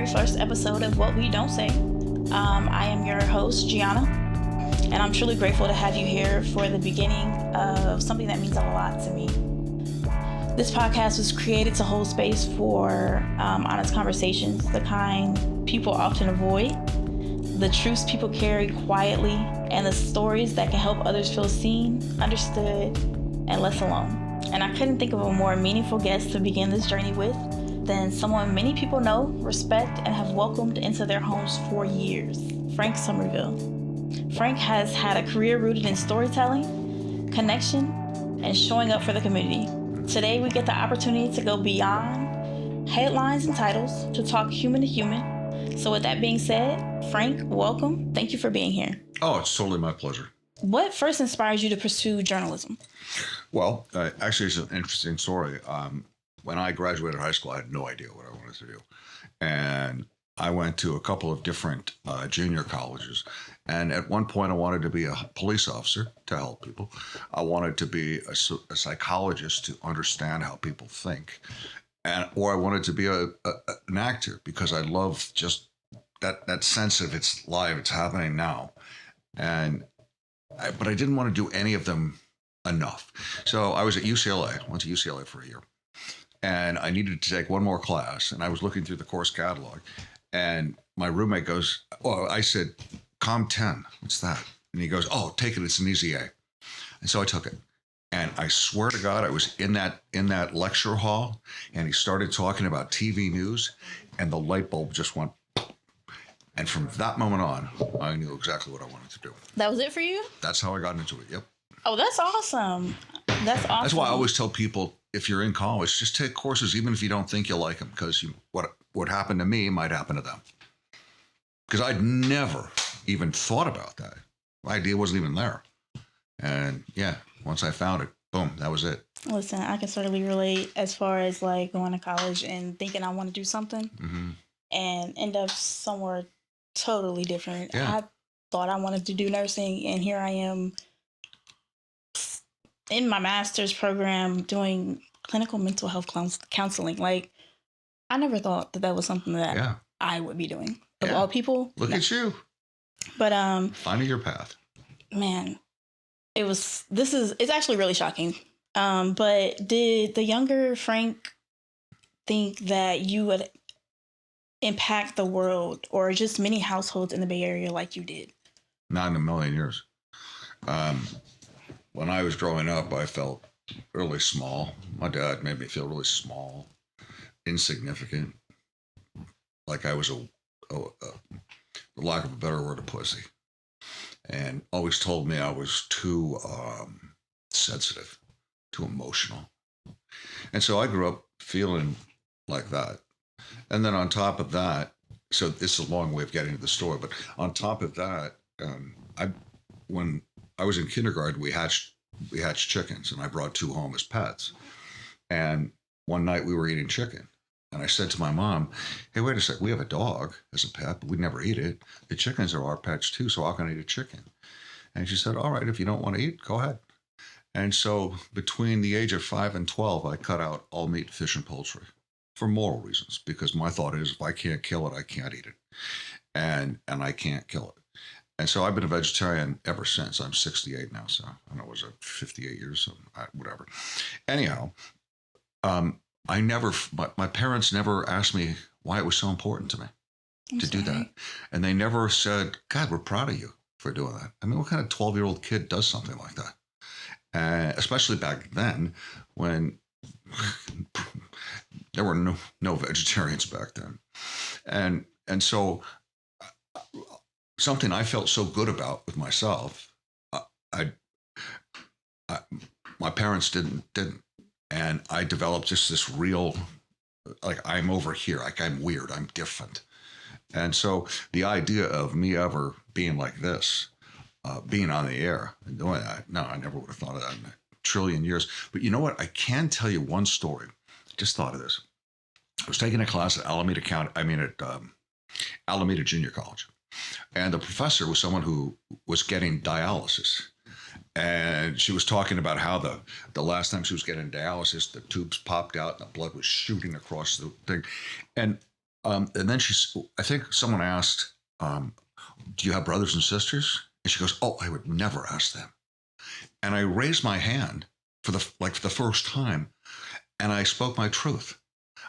very first episode of What We Don't Say. I am your host, Gianna, and I'm truly grateful to have you here for the beginning of something that means a lot to me. This podcast was created to hold space for honest conversations, the kind people often avoid, the truths people carry quietly, and the stories that can help others feel seen, understood, and less alone. And I couldn't think of a more meaningful guest to begin this journey with than someone many people know, respect, and have welcomed into their homes for years, Frank Somerville. Frank has had a career rooted in storytelling, connection, and showing up for the community. Today, we get the opportunity to go beyond headlines and titles to talk human to human. So with that being said, Frank, welcome. Thank you for being here. Oh, it's totally my pleasure. What first inspired you to pursue journalism? Well, actually, it's an interesting story. When I graduated high school, I had no idea what I wanted to do. And I went to a couple of different junior colleges. And at one point, I wanted to be a police officer to help people. I wanted to be a psychologist to understand how people think. Or I wanted to be an actor because I love just that sense of it's live, it's happening now. But I didn't want to do any of them enough. So I was at UCLA, went to UCLA for a year. And I needed to take one more class. And I was looking through the course catalog. And my roommate goes, oh, I said, Com 10, what's that? And he goes, oh, take it, it's an easy A. And so I took it. And I swear to God, I was in that lecture hall. And he started talking about TV news. And the light bulb just went. And from that moment on, I knew exactly what I wanted to do. That was it for you? That's how I got into it, yep. Oh, that's awesome. That's awesome. That's why I always tell people, if you're in college, just take courses, even if you don't think you'll like them, because what happened to me might happen to them. Because I'd never even thought about that. My idea wasn't even there. And yeah, once I found it, boom, that was it. Listen, I can certainly relate as far as like going to college and thinking I want to do something and end up somewhere totally different. Yeah. I thought I wanted to do nursing, and here I am in my master's program doing clinical mental health counseling. Like, I never thought that was something that I would be doing. Of all people. Look at you. But finding your path. Man, it's actually really shocking. But did the younger Frank think that you would impact the world or just many households in the Bay Area like you did? Not in a million years. When I was growing up, I felt really small. My dad made me feel really small, insignificant, like I was for lack of a better word, a pussy. And always told me I was too sensitive, too emotional. And so I grew up feeling like that. And then on top of that, so this is a long way of getting to the story, but on top of that, when I was in kindergarten, we hatched chickens, and I brought 2 home as pets. And one night we were eating chicken, and I said to my mom, hey, wait a sec, we have a dog as a pet, but we never eat it. The chickens are our pets too, so how can I eat a chicken? And she said, all right, if you don't want to eat, go ahead. And so between the age of 5 and 12, I cut out all meat, fish, and poultry for moral reasons, because my thought is if I can't kill it, I can't eat it. And I can't kill it. And so I've been a vegetarian ever since. I'm 68 now, so I know it was 58 years, so whatever. Anyhow, my parents never asked me why it was so important to me to do that. And they never said, God, we're proud of you for doing that. I mean, what kind of 12-year-old kid does something like that? Especially back then when there were no vegetarians back then. And so something I felt so good about with myself, my parents didn't. And I developed just this real, like, I'm over here, like I'm weird, I'm different. And so the idea of me ever being like this, being on the air and doing that, no, I never would have thought of that in a trillion years. But you know what? I can tell you one story. Just thought of this. I was taking a class at Alameda Junior College. And the professor was someone who was getting dialysis. And she was talking about how the last time she was getting dialysis, the tubes popped out and the blood was shooting across the thing. And And then I think someone asked, do you have brothers and sisters? And she goes, oh, I would never ask them. And I raised my hand for the first time, and I spoke my truth.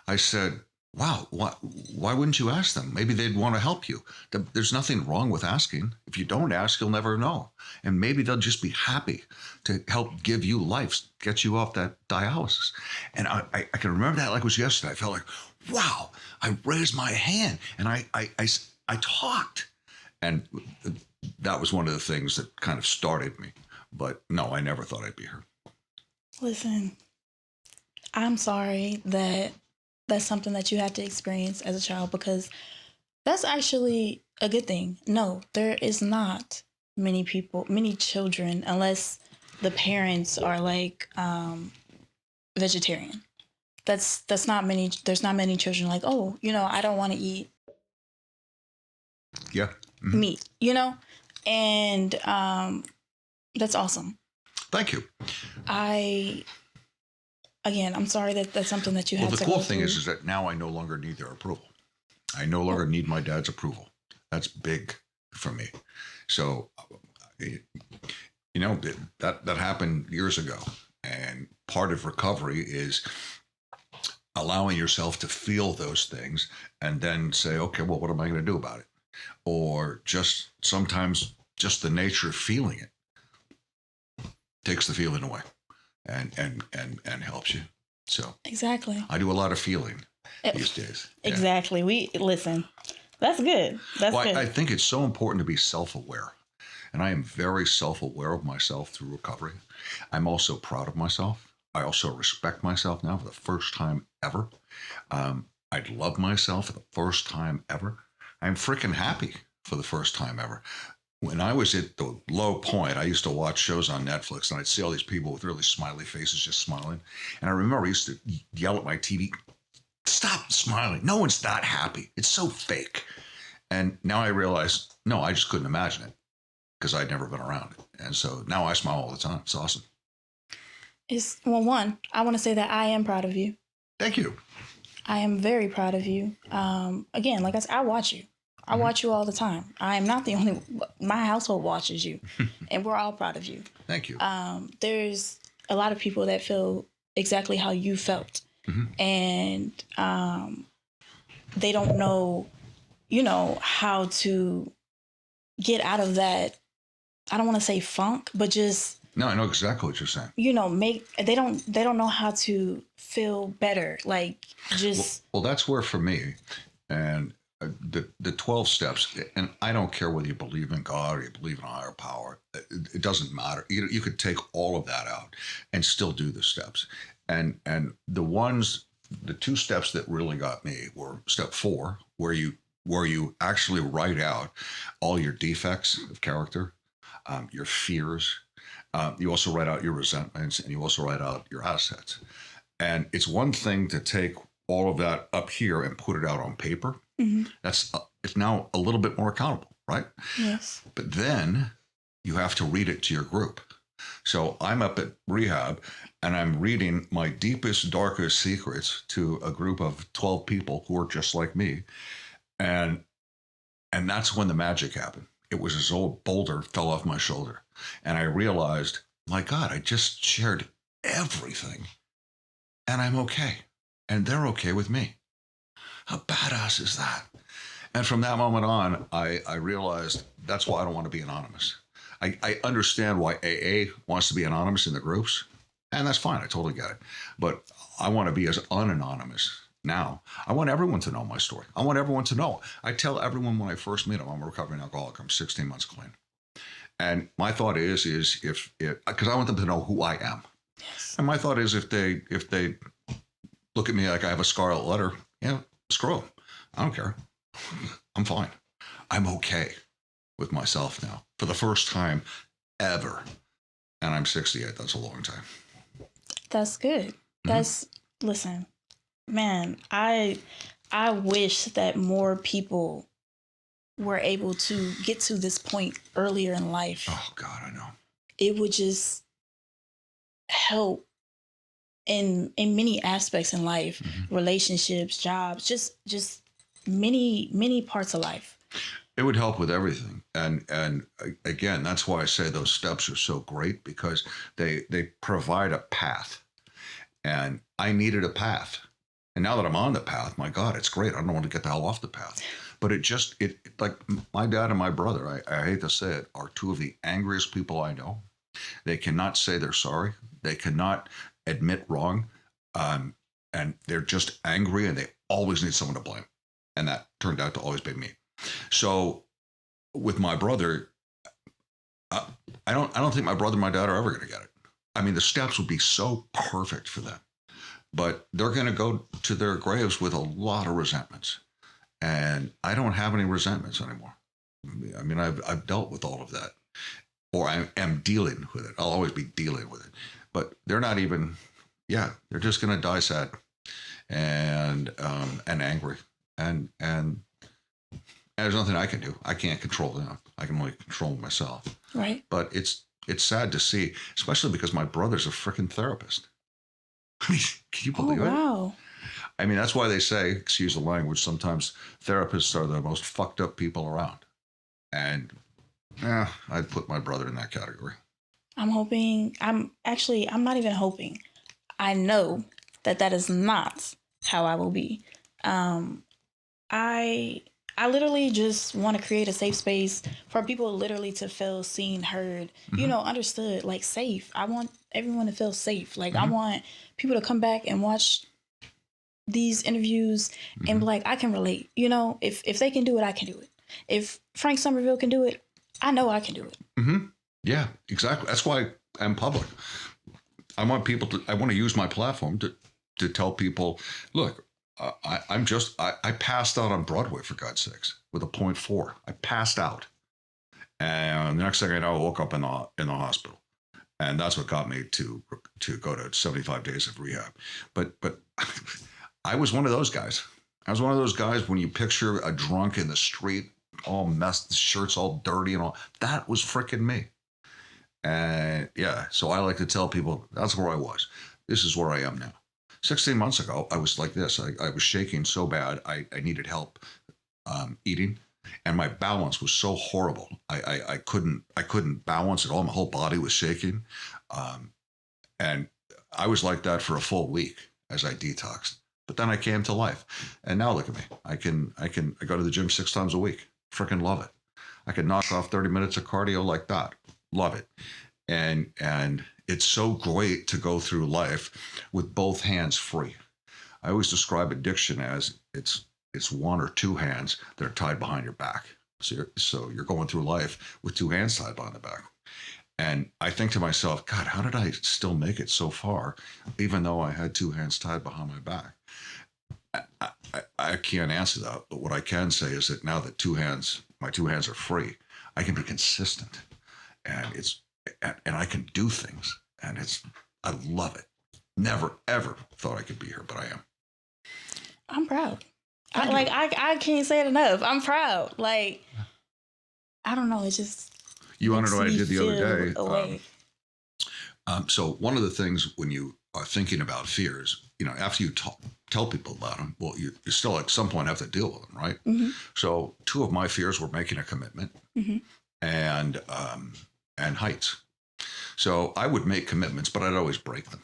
I said, wow, why wouldn't you ask them? Maybe they'd want to help you. There's nothing wrong with asking. If you don't ask, you'll never know. And maybe they'll just be happy to help give you life, get you off that dialysis. And I can remember that like it was yesterday. I felt like, wow, I raised my hand and I talked. And that was one of the things that kind of started me. But no, I never thought I'd be her. Listen, I'm sorry that that's something that you had to experience as a child, because that's actually a good thing. No, there is not many children, unless the parents are like vegetarian. That's not many. There's not many children like, oh, I don't want to eat meat, and that's awesome. Thank you. I'm sorry that that's something that you had to go through. Well, the cool thing is that now I no longer need their approval. I no longer need my dad's approval. That's big for me. So, that happened years ago. And part of recovery is allowing yourself to feel those things and then say, okay, well, what am I going to do about it? Or just sometimes just the nature of feeling it takes the feeling away and helps you. So exactly. I do a lot of feeling these days. Exactly. Yeah. Listen, that's good. That's good. I think it's so important to be self-aware. And I am very self-aware of myself through recovery. I'm also proud of myself. I also respect myself now for the first time ever. I love myself for the first time ever. I'm freaking happy for the first time ever. When I was at the low point, I used to watch shows on Netflix, and I'd see all these people with really smiley faces just smiling. And I remember I used to yell at my TV, stop smiling. No one's that happy. It's so fake. And now I realize, no, I just couldn't imagine it because I'd never been around it. And so now I smile all the time. It's awesome. One, I want to say that I am proud of you. Thank you. I am very proud of you. Again, like I said, I watch you. I watch you all the time. I am not the only. My household watches you, and we're all proud of you. Thank you. There's a lot of people that feel exactly how you felt, and they don't know, how to get out of that. I don't want to say funk, but just. No, I know exactly what you're saying. They don't know how to feel better. Like just. Well, that's where for me, and. The 12 steps, and I don't care whether you believe in God or you believe in a higher power. It doesn't matter. You could take all of that out and still do the steps. And the two steps that really got me were step 4, where you actually write out all your defects of character, your fears. You also write out your resentments, and you also write out your assets. And it's one thing to take all of that up here and put it out on paper. It's now a little bit more accountable, right? Yes. But then you have to read it to your group. So I'm up at rehab and I'm reading my deepest, darkest secrets to a group of 12 people who are just like me. And that's when the magic happened. It was as though a boulder fell off my shoulder. And I realized, my God, I just shared everything. And I'm okay. And they're okay with me. How badass is that? And from that moment on, I realized that's why I don't want to be anonymous. I understand why AA wants to be anonymous in the groups, and that's fine. I totally get it. But I want to be as unanonymous now. I want everyone to know my story. I want everyone to know. I tell everyone when I first meet them, I'm a recovering alcoholic. I'm 16 months clean. And my thought is if because I want them to know who I am. Yes. And my thought is if they look at me like I have a scarlet letter, screw them. I don't care. I'm fine. I'm okay with myself now for the first time ever. And I'm 68. That's a long time. That's good. Listen, man, I wish that more people were able to get to this point earlier in life. Oh, God, I know. It would just help in many aspects in life, relationships, jobs, just many parts of life. It would help with everything. And again, that's why I say those steps are so great, because they provide a path. And I needed a path. And now that I'm on the path, my God, it's great. I don't want to get the hell off the path. But it like my dad and my brother, I hate to say it, are two of the angriest people I know. They cannot say they're sorry. They cannot admit wrong. And they're just angry, and they always need someone to blame. And that turned out to always be me. So with my brother, I don't think my brother and my dad are ever going to get it. I mean, the steps would be so perfect for them, but they're going to go to their graves with a lot of resentments. And I don't have any resentments anymore. I mean, I've dealt with all of that, or I am dealing with it. I'll always be dealing with it, but they're not even, they're just going to die sad and angry. And there's nothing I can do. I can't control them. I can only control myself. Right. But it's sad to see, especially because my brother's a freaking therapist. I mean, can you believe it? Wow. I mean, that's why they say, excuse the language, sometimes therapists are the most fucked up people around. And I'd put my brother in that category. I'm not even hoping. I know that is not how I will be. I literally just want to create a safe space for people literally to feel seen, heard, understood, like safe. I want everyone to feel safe. Like I want people to come back and watch these interviews and be like, I can relate. If they can do it, I can do it. If Frank Somerville can do it, I know I can do it. Yeah, exactly. That's why I'm public. I want to use my platform to tell people, look, I passed out on Broadway, for God's sakes, with a 0.4. I passed out. And the next thing I know, I woke up in the hospital. And that's what got me to go to 75 days of rehab. But I was one of those guys. I was one of those guys when you picture a drunk in the street, all messed, shirts all dirty and all. That was freaking me. And so I like to tell people that's where I was. This is where I am now. 16 months ago, I was like this. I was shaking so bad. I needed help eating, and my balance was so horrible. I couldn't balance at all. My whole body was shaking, and I was like that for a full week as I detoxed. But then I came to life, and now look at me. I go to the gym 6 times a week. Freaking love it. I can knock off 30 minutes of cardio like that. Love it, and it's so great to go through life with both hands free. I always describe addiction as it's one or two hands that are tied behind your back. So you're going through life with 2 hands tied behind the back. And I think to myself, God, how did I still make it so far, even though I had 2 hands tied behind my back? I can't answer that, but what I can say is that now that my 2 hands are free, I can be consistent, and I can do things, and I love it. Never ever thought I could be here, but I am. I'm proud. I can't say it enough. I'm proud. Like, I don't know. It just you want to know what I did the other day. So one of the things when you are thinking about fears, after you tell people about them, well, you still at some point have to deal with them, right? Mm-hmm. So 2 of my fears were making a commitment and heights. So I would make commitments, but I'd always break them.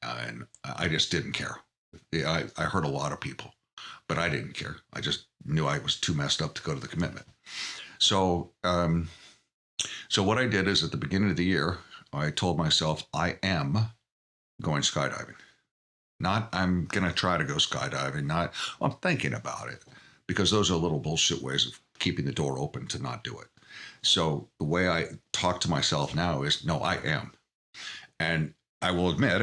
And I just didn't care. I hurt a lot of people, but I didn't care. I just knew I was too messed up to go to the commitment. So what I did is at the beginning of the year, I told myself I am going skydiving. Not I'm going to try to go skydiving. Not I'm thinking about it, because those are little bullshit ways of keeping the door open to not do it. So the way I talk to myself now is, no, I am. And I will admit,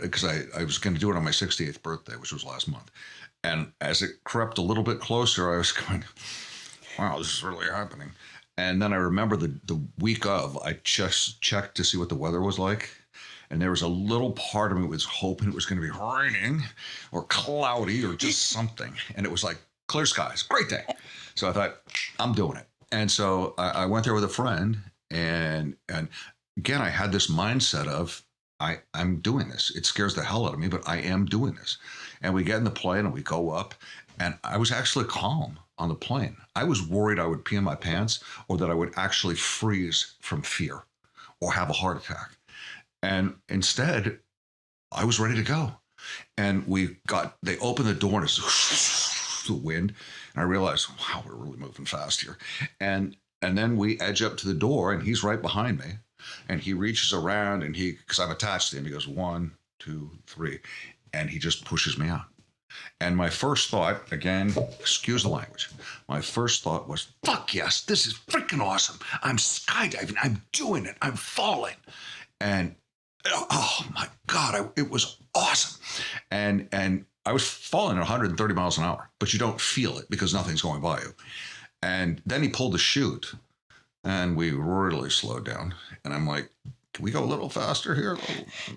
because I was going to do it on my 68th birthday, which was last month. And as it crept a little bit closer, I was going, wow, this is really happening. And then I remember the week of, I just checked to see what the weather was like. And there was a little part of me that was hoping it was going to be raining or cloudy or just something. And it was like clear skies, great day. So I thought, I'm doing it. And so I went there with a friend, and again, I had this mindset of, I'm doing this. It scares the hell out of me, but I am doing this. And we get in the plane and we go up, And I was actually calm on the plane. I was worried I would pee in my pants or that I would actually freeze from fear or have a heart attack. And instead, I was ready to go. And they opened the door and it's the wind. And I realized, wow, we're really moving fast here. And then we edge up to the door and he's right behind me. And he reaches around and because I'm attached to him, he goes, 1, 2, 3. And he just pushes me out. And my first thought, again, excuse the language, my first thought was, fuck yes, this is freaking awesome. I'm skydiving. I'm doing it. I'm falling. And oh my God, it was awesome. And I was falling at 130 miles an hour, but you don't feel it because nothing's going by you. And then he pulled the chute and we really slowed down. And I'm like, can we go a little faster here?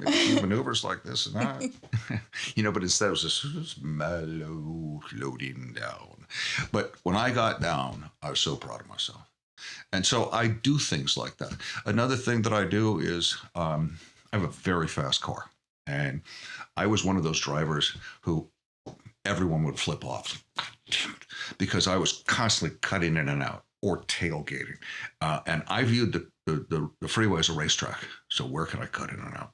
Maybe maneuvers like this and that. But instead it was just mellow floating down. But when I got down, I was so proud of myself. And so I do things like that. Another thing that I do is I have a very fast car. And I was one of those drivers who everyone would flip off. Damn it. Because I was constantly cutting in and out or tailgating. And I viewed the freeway as a racetrack. So where can I cut in and out?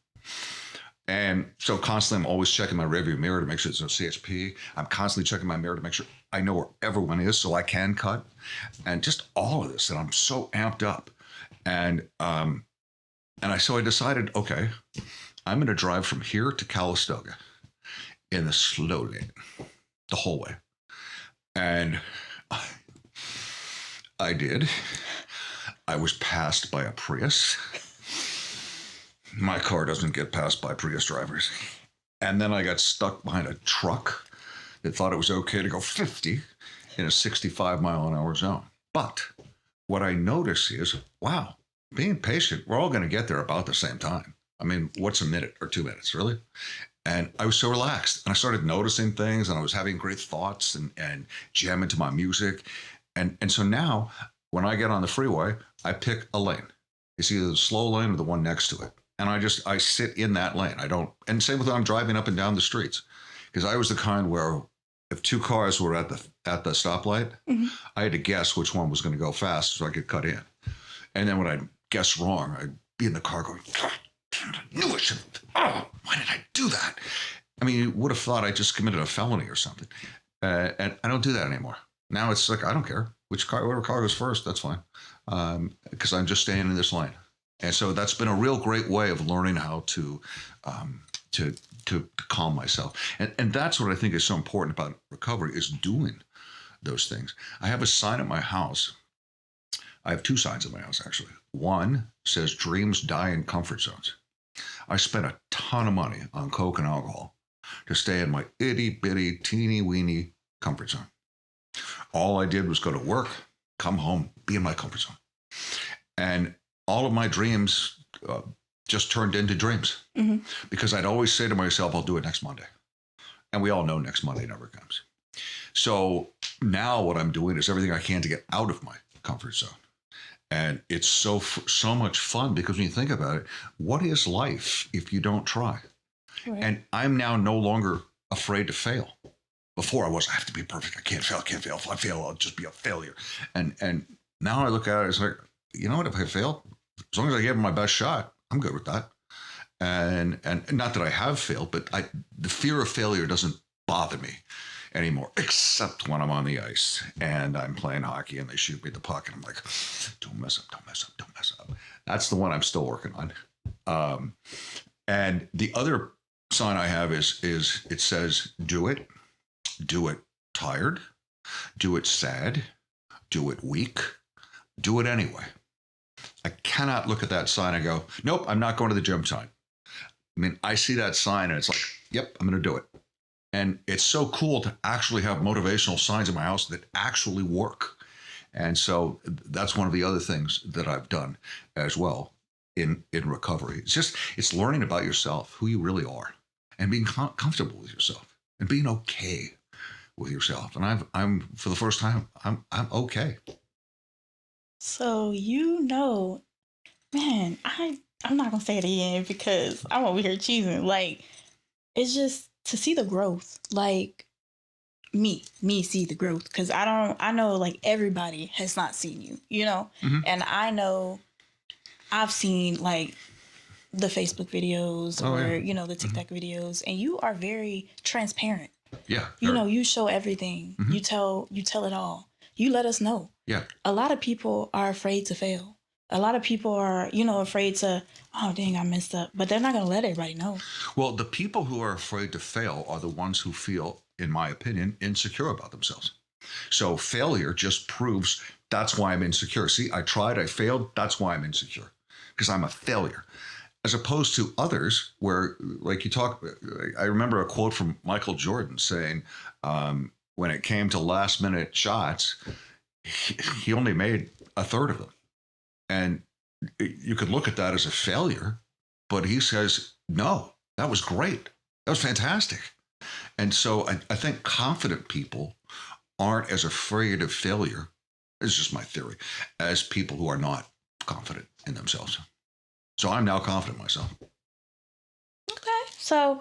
And so constantly I'm always checking my rearview mirror to make sure there's no CHP. I'm constantly checking my mirror to make sure I know where everyone is so I can cut. And just all of this. And I'm so amped up. And so I decided, okay, I'm going to drive from here to Calistoga in the slow lane the whole way. And I did. I was passed by a Prius. My car doesn't get passed by Prius drivers. And then I got stuck behind a truck that thought it was okay to go 50 in a 65 mile an hour zone. But what I notice is, wow, being patient, we're all going to get there about the same time. I mean, what's a minute or 2 minutes, really? And I was so relaxed. And I started noticing things and I was having great thoughts and jamming to my music. And so now when I get on the freeway, I pick a lane. It's either the slow lane or the one next to it. And I sit in that lane. And same with when I'm driving up and down the streets. Because I was the kind where if 2 cars were at the stoplight, mm-hmm. I had to guess which one was going to go fast so I could cut in. And then when I guessed wrong, I'd be in the car going, I knew I should. Oh, why did I do that? I mean, you would have thought I just committed a felony or something. And I don't do that anymore. Now it's like, I don't care whatever car goes first. That's fine. Because I'm just staying in this lane. And so that's been a real great way of learning how to calm myself. And that's what I think is so important about recovery is doing those things. I have a sign at my house. I have 2 signs at my house, actually. One says dreams die in comfort zones. I spent a ton of money on coke and alcohol to stay in my itty bitty teeny weeny comfort zone. All I did was go to work, come home, be in my comfort zone. And all of my dreams just turned into dreams, mm-hmm. because I'd always say to myself, I'll do it next Monday. And we all know next Monday never comes. So now what I'm doing is everything I can to get out of my comfort zone. And it's so much fun because when you think about it, what is life if you don't try? Right. And I'm now no longer afraid to fail. Before I have to be perfect. I can't fail. If I fail, I'll just be a failure. And now I look at it as like, you know what? If I fail, as long as I gave it my best shot, I'm good with that. And not that I have failed, but the fear of failure doesn't bother me anymore, except when I'm on the ice and I'm playing hockey and they shoot me the puck and I'm like, don't mess up. That's the one I'm still working on. And the other sign I have is it says, do it tired, do it sad, do it weak, do it anyway. I cannot look at that sign and go, nope, I'm not going to the gym tonight. I mean, I see that sign and it's like, yep, I'm going to do it. And it's so cool to actually have motivational signs in my house that actually work. And so that's one of the other things that I've done as well in recovery. It's learning about yourself, who you really are, and being comfortable with yourself and being okay with yourself. And I'm for the first time, I'm okay. So, man, I'm not going to say it again because I'm over here cheesing. Like, it's just to see the growth. Like, me see the growth, because I know like everybody has not seen you, and I know I've seen like the Facebook videos or the TikTok videos, and you are very transparent. Yeah. You show everything. You tell it all. You let us know. Yeah. A lot of people are afraid to fail. A lot of people are, afraid to, oh dang, I messed up, but they're not going to let everybody know. Well, the people who are afraid to fail are the ones who feel, in my opinion, insecure about themselves. So failure just proves that's why I'm insecure. See, I tried, I failed. That's why I'm insecure, because I'm a failure. As opposed to others where, like you talk, I remember a quote from Michael Jordan saying, when it came to last minute shots, he only made a third of them. And you could look at that as a failure, but he says, no, that was great. That was fantastic. And so I think confident people aren't as afraid of failure, it's just my theory, as people who are not confident in themselves. So I'm now confident in myself. Okay. So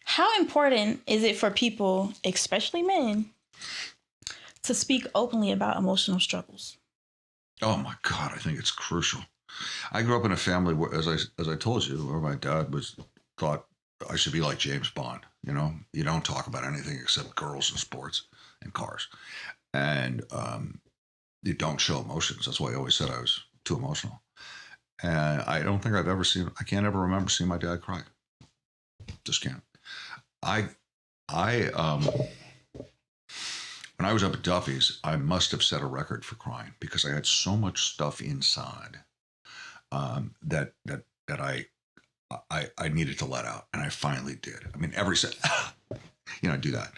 how important is it for people, especially men, to speak openly about emotional struggles? Oh my God, I think it's crucial. I grew up in a family where, as I told you, where my dad thought I should be like James Bond. You don't talk about anything except girls and sports and cars, and you don't show emotions. That's why I always said I was too emotional. And I don't think I can't ever remember seeing my dad cry. Just can't. When I was up at Duffy's, I must have set a record for crying because I had so much stuff inside that I needed to let out, and I finally did. I mean, every set, I do that,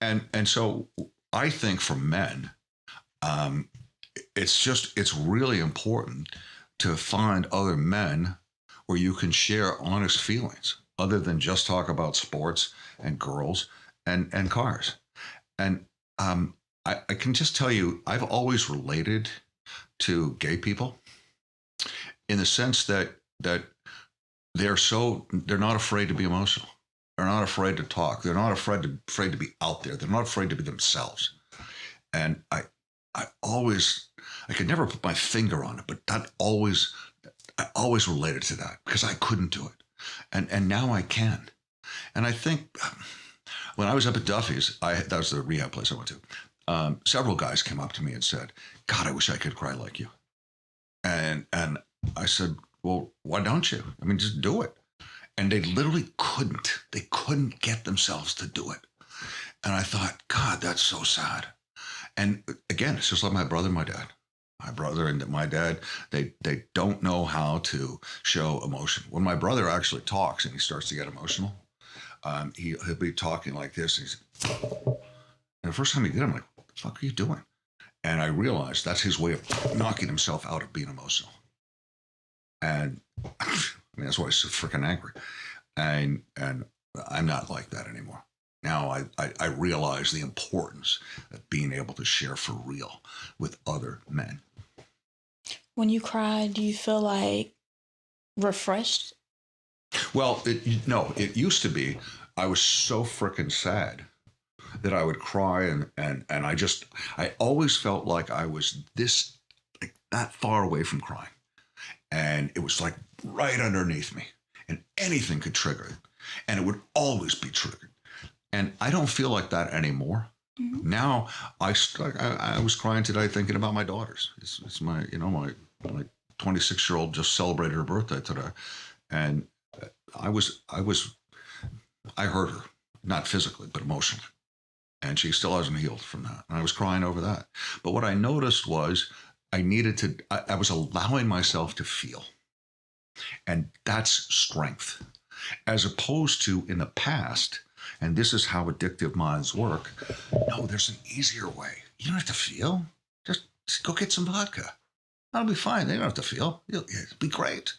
and so I think for men, it's really important to find other men where you can share honest feelings, other than just talk about sports and girls and cars. And I can just tell you, I've always related to gay people in the sense that they're not afraid to be emotional. They're not afraid to talk. They're not afraid to be out there. They're not afraid to be themselves. And I could never put my finger on it, but I always related to that because I couldn't do it. And now I can. And I think when I was up at Duffy's, that was the rehab place I went to. Several guys came up to me and said, God, I wish I could cry like you. And I said, well, why don't you? I mean, just do it. And they literally couldn't. They couldn't get themselves to do it. And I thought, God, that's so sad. And again, it's just like my brother and my dad. My brother and my dad, they don't know how to show emotion. When my brother actually talks and he starts to get emotional, he'll be talking like this. And the first time he did, I'm like, what the fuck are you doing? And I realized that's his way of knocking himself out of being emotional. And I mean, that's why he's so freaking angry. And I'm not like that anymore. Now I realize the importance of being able to share for real with other men. When you cry, do you feel like refreshed? Well, it used to be I was so freaking sad that I would cry and I always felt like I was like that far away from crying. And it was like right underneath me and anything could trigger it. And it would always be triggered. And I don't feel like that anymore. Mm-hmm. Now I was crying today thinking about my daughters. It's my 26-year-old just celebrated her birthday today. And I hurt her, not physically, but emotionally. And she still hasn't healed from that. And I was crying over that. But what I noticed was I was allowing myself to feel. And that's strength. As opposed to in the past, and this is how addictive minds work, no, there's an easier way. You don't have to feel. Just go get some vodka. That'll be fine. They don't have to feel. It'll be great.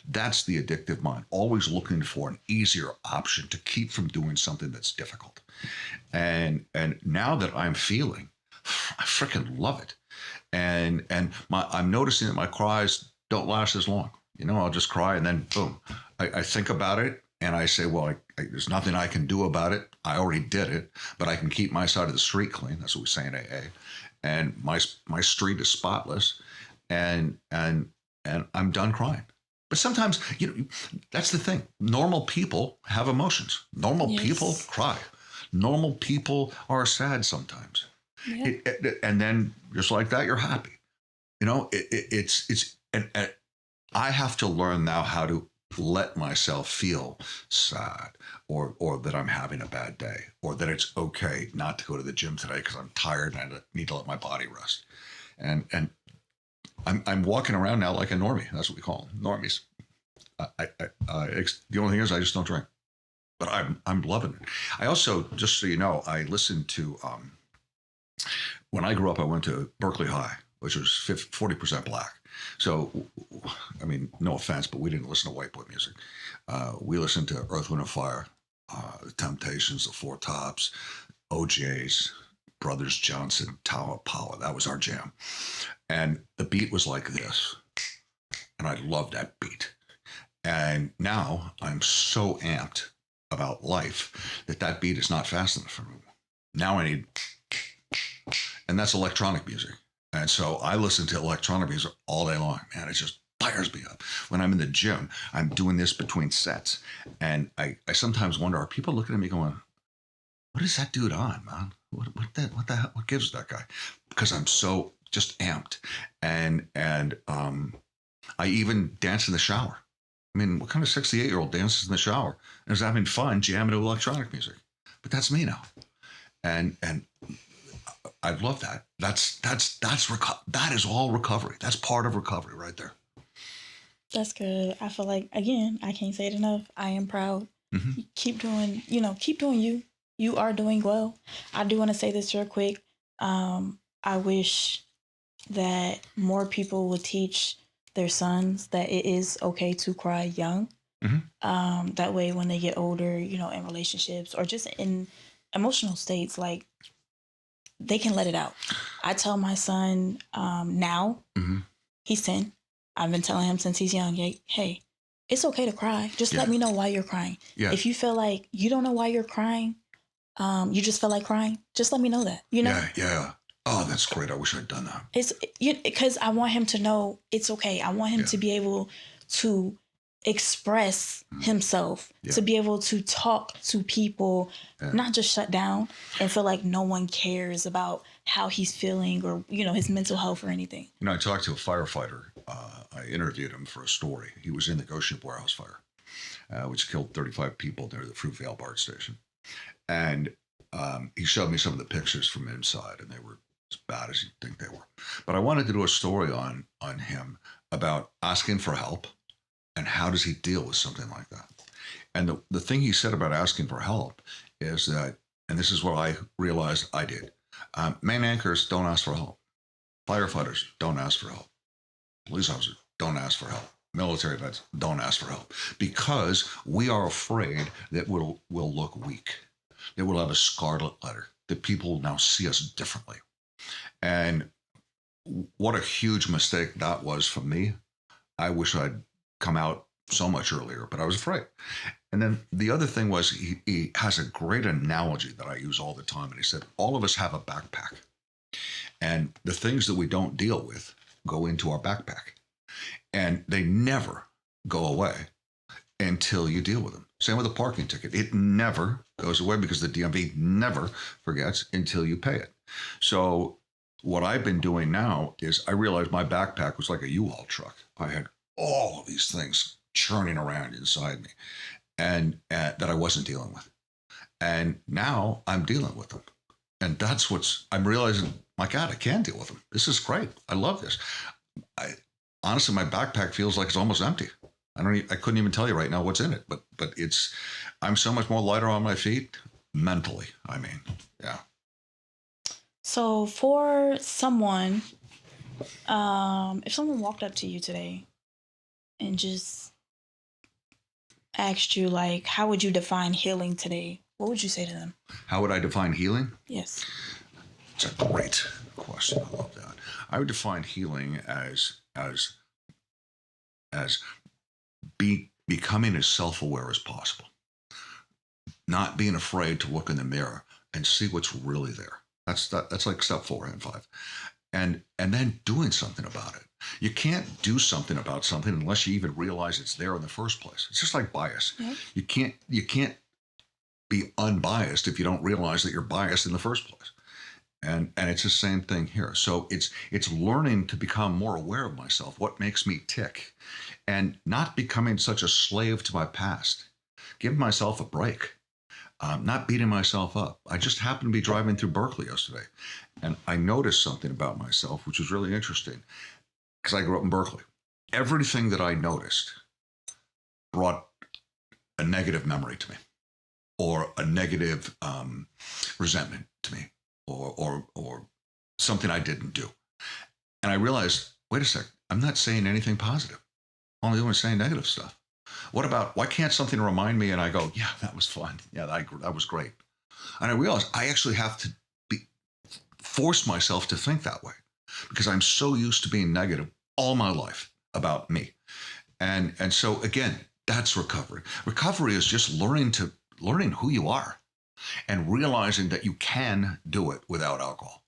That's the addictive mind, always looking for an easier option to keep from doing something that's difficult. And now that I'm feeling, I freaking love it. And I'm noticing that my cries don't last as long. I'll just cry and then boom. I think about it and I say, well, there's nothing I can do about it. I already did it, but I can keep my side of the street clean. That's what we say in AA. And my street is spotless, and I'm done crying. But sometimes, that's the thing. Normal people have emotions. Normal people cry. Normal people are sad sometimes. Yeah. And then just like that, you're happy. It's and I have to learn now how to let myself feel sad, or that I'm having a bad day, or that it's okay not to go to the gym today because I'm tired and I need to let my body rest. And I'm walking around now like a normie. That's what we call them, normies. The only thing is I just don't drink, but I'm loving it. I also, just so you know, I listened to when I grew up, I went to Berkeley High, which was 40% black. So, I mean, no offense, but we didn't listen to white boy music. We listened to Earth, Wind, and Fire, the Temptations, the Four Tops, OJs, Brothers Johnson, Tower Power. That was our jam. And the beat was like this. And I loved that beat. And now I'm so amped about life that beat is not fast enough for me. Now I need, and that's electronic music. And so I listen to electronic music all day long, man. It just fires me up. When I'm in the gym, I'm doing this between sets. And I sometimes wonder, are people looking at me going, what is that dude on, man? What the hell? What gives that guy? Because I'm so just amped. And I even dance in the shower. I mean, what kind of 68-year-old dances in the shower and is having fun jamming to electronic music? But that's me now. And I love that. That is all recovery. That's part of recovery right there. That's good. I feel like, again, I can't say it enough. I am proud. Mm-hmm. Keep doing you. You are doing well. I do want to say this real quick. I wish that more people would teach their sons that it is okay to cry young. Mm-hmm. That way, when they get older, in relationships or just in emotional states, like, they can let it out. I tell my son now, mm-hmm. he's 10. I've been telling him since he's young, hey, it's okay to cry. Just let me know why you're crying. Yeah. If you feel like you don't know why you're crying, you just feel like crying, just let me know that, Yeah. Oh, that's great. I wish I'd done that. It's because I want him to know it's okay. I want him to be able to express himself, to be able to talk to people, not just shut down and feel like no one cares about how he's feeling or, his mental health or anything. I talked to a firefighter. I interviewed him for a story. He was in the Ghost Ship warehouse fire, which killed 35 people near the Fruitvale BART station. And he showed me some of the pictures from inside, and they were as bad as you'd think they were. But I wanted to do a story on him about asking for help and how does he deal with something like that. And the thing he said about asking for help is that, and this is what I realized I did, main anchors don't ask for help. Firefighters don't ask for help. Police officers don't ask for help. Military vets don't ask for help because we are afraid that we'll look weak, that we'll have a scarlet letter, that people will now see us differently. And what a huge mistake that was for me. I wish I'd come out so much earlier, but I was afraid. And then the other thing was he has a great analogy that I use all the time. And he said, all of us have a backpack. And the things that we don't deal with go into our backpack. And they never go away until you deal with them. Same with a parking ticket. It never goes away because the DMV never forgets until you pay it. So what I've been doing now is I realized my backpack was like a U-Haul truck. I had all of these things churning around inside me and that I wasn't dealing with. And now I'm dealing with them. And that's I'm realizing, my God, I can deal with them. This is great. I love this. Honestly, my backpack feels like it's almost empty. I couldn't even tell you right now what's in it, but I'm so much more lighter on my feet mentally. I mean, yeah. So for someone, if someone walked up to you today and just asked you, like, how would you define healing today? What would you say to them? How would I define healing? Yes. It's a great question. I love that. I would define healing as becoming as self-aware as possible. not being afraid to look in the mirror and see what's really there. That's like step 4 and 5. And then doing something about it. You can't do something about something unless you even realize it's there in the first place. It's just like bias. Yeah. You can't be unbiased if you don't realize that you're biased in the first place. And it's the same thing here. So it's learning to become more aware of myself, what makes me tick, and not becoming such a slave to my past. Give myself a break. Not beating myself up. I just happened to be driving through Berkeley yesterday, and I noticed something about myself, which was really interesting, because I grew up in Berkeley. Everything that I noticed brought a negative memory to me, or a negative resentment to me, or something I didn't do. And I realized, wait a sec, I'm not saying anything positive. All I'm doing is saying negative stuff. Why can't something remind me and I go, yeah, that was fun. Yeah, that was great. And I realized I actually have to force myself to think that way, because I'm so used to being negative all my life about me. And so again, that's recovery. Recovery is just learning who you are and realizing that you can do it without alcohol.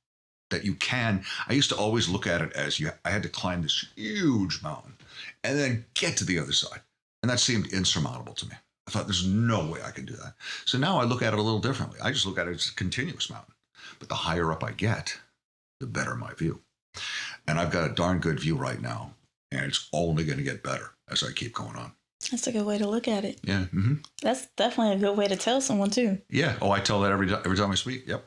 That you can. I used to always look at it as I had to climb this huge mountain and then get to the other side. And that seemed insurmountable to me. I thought, there's no way I can do that. So now I look at it a little differently. I just look at it as a continuous mountain. But the higher up I get, the better my view. And I've got a darn good view right now. And it's only going to get better as I keep going on. That's a good way to look at it. Yeah. Mm-hmm. That's definitely a good way to tell someone too. Yeah. Oh, I tell that every time I speak. Yep.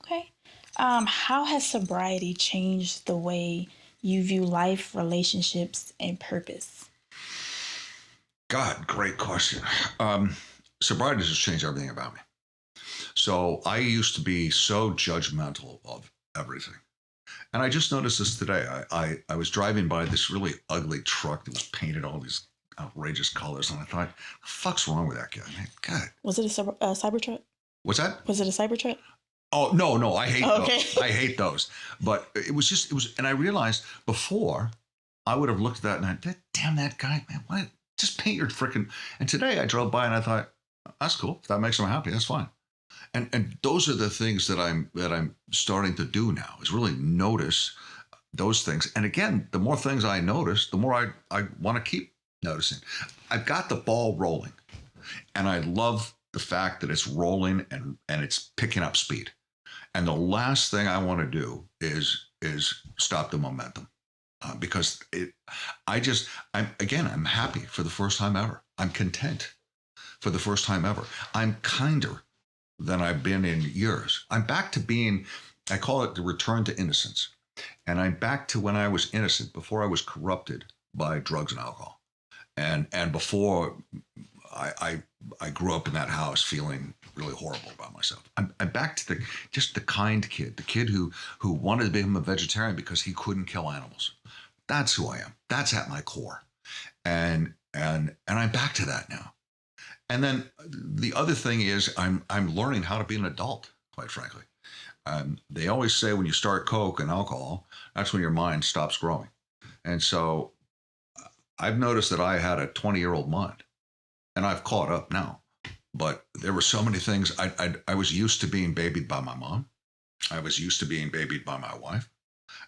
Okay. How has sobriety changed the way you view life, relationships, and purpose? God, great question. Sobriety has changed everything about me. So I used to be so judgmental of everything. And I just noticed this today. I was driving by this really ugly truck that was painted all these outrageous colors. And I thought, the fuck's wrong with that guy? Man, God. Was it a Cybertruck? What's that? Was it a Cybertruck? Oh, no, I hate those. Okay. I hate those. But it was, and I realized before I would have looked at that and I thought, damn that guy, man, what? Just paint your freaking. And today I drove by and I thought, that's cool. If that makes them happy, that's fine. And those are the things that I'm starting to do now, is really notice those things. And again, the more things I notice, the more I want to keep noticing. I've got the ball rolling, and I love the fact that it's rolling and it's picking up speed. And the last thing I want to do is stop the momentum. Because I'm happy for the first time ever. I'm content for the first time ever. I'm kinder than I've been in years. I'm back to being, I call it the return to innocence. And I'm back to when I was innocent, before I was corrupted by drugs and alcohol. And before I grew up in that house feeling really horrible about myself. I'm back to the kind kid, the kid who wanted to become a vegetarian because he couldn't kill animals. That's who I am. That's at my core. And I'm back to that now. And then the other thing is I'm learning how to be an adult, quite frankly. They always say when you start Coke and alcohol, that's when your mind stops growing. And so I've noticed that I had a 20-year-old mind, and I've caught up now. But there were so many things. I was used to being babied by my mom. I was used to being babied by my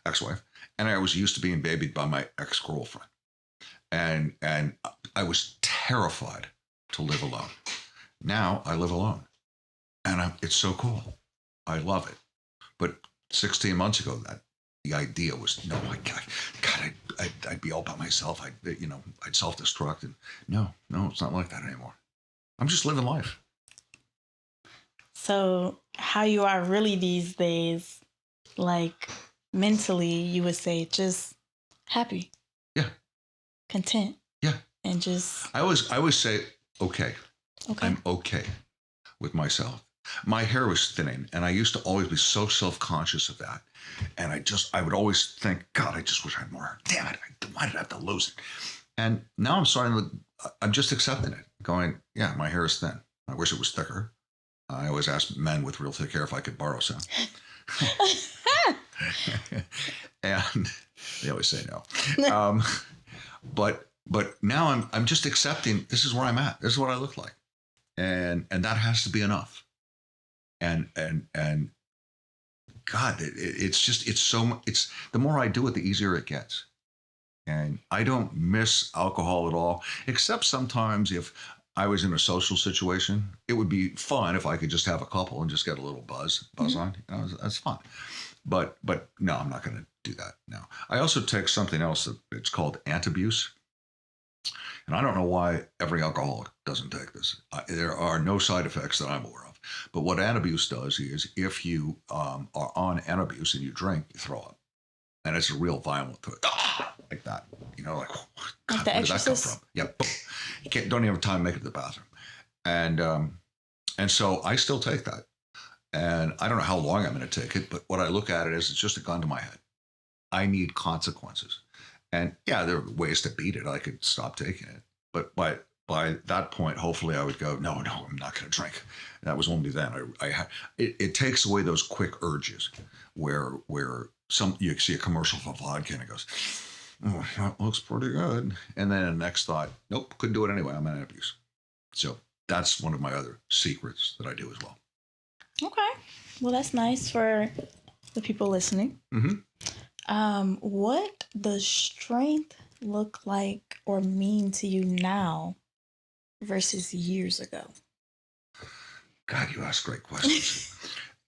ex-wife, and I was used to being babied by my ex-girlfriend. And I was terrified to live alone. Now I live alone, and it's so cool. I love it. But 16 months ago, the idea was, no, I'd be all by myself. I'd self-destruct, and no, it's not like that anymore. I'm just living life. So how you are really these days, like mentally, you would say just happy. Yeah. Content. Yeah. And just. I always say, okay. I'm okay with myself. My hair was thinning, and I used to always be so self-conscious of that. And I would always think, God, I just wish I had more hair. Damn it. Why did I have to lose it? And now I'm just accepting it, going, yeah, my hair is thin. I wish it was thicker. I always ask men with real thick hair if I could borrow some. And they always say no. But now I'm just accepting this is where I'm at. This is what I look like. and that has to be enough. And God, it's the more I do it, the easier it gets. And I don't miss alcohol at all, except sometimes if I was in a social situation, it would be fun if I could just have a couple and just get a little buzz Mhm. on. That's fun. But no, I'm not going to do that. No. I also take something else that it's called antabuse, and I don't know why every alcoholic doesn't take this. There are no side effects that I'm aware of. But what antabuse does is if you are on antabuse and you drink, you throw up, and it's a real violent thing, like that. Like, Like God, The where did that come Exorcist. from? Yep. You don't even have time to make it to the bathroom. And so I still take that. And I don't know how long I'm going to take it, but what I look at it is it's just a gun to my head. I need consequences. And yeah, there are ways to beat it. I could stop taking it. But by that point, hopefully I would go, no, I'm not going to drink. And that was only then. It takes away those quick urges where you see a commercial for vodka and it goes, oh, that looks pretty good. And then the next thought, nope, couldn't do it anyway. I'm in abuse. So that's one of my other secrets that I do as well. Okay. Well, that's nice for the people listening. What does strength look like or mean to you now versus years ago? God, you ask great questions.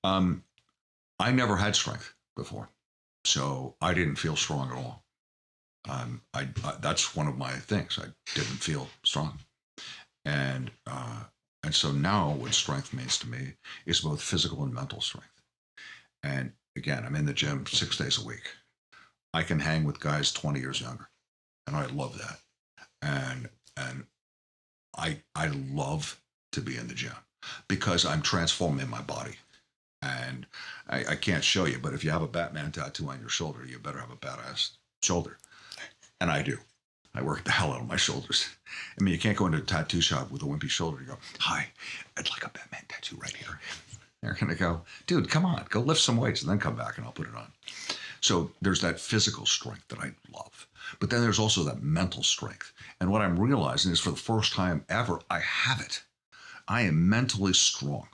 I never had strength before, so I didn't feel strong at all. I that's one of my things. I didn't feel strong, and so now what strength means to me is both physical and mental strength. And again, I'm in the gym 6 days a week. I can hang with guys 20 years younger, and I love that. And I love to be in the gym because I'm transforming my body. And I can't show you, but if you have a Batman tattoo on your shoulder, you better have a badass shoulder. And I do. I work the hell out of my shoulders. I mean, you can't go into a tattoo shop with a wimpy shoulder and go, hi, I'd like a Batman tattoo right here. They're going to go, dude, come on, go lift some weights and then come back and I'll put it on. So there's that physical strength that I love. But then there's also that mental strength. And what I'm realizing is for the first time ever, I have it. I am mentally strong.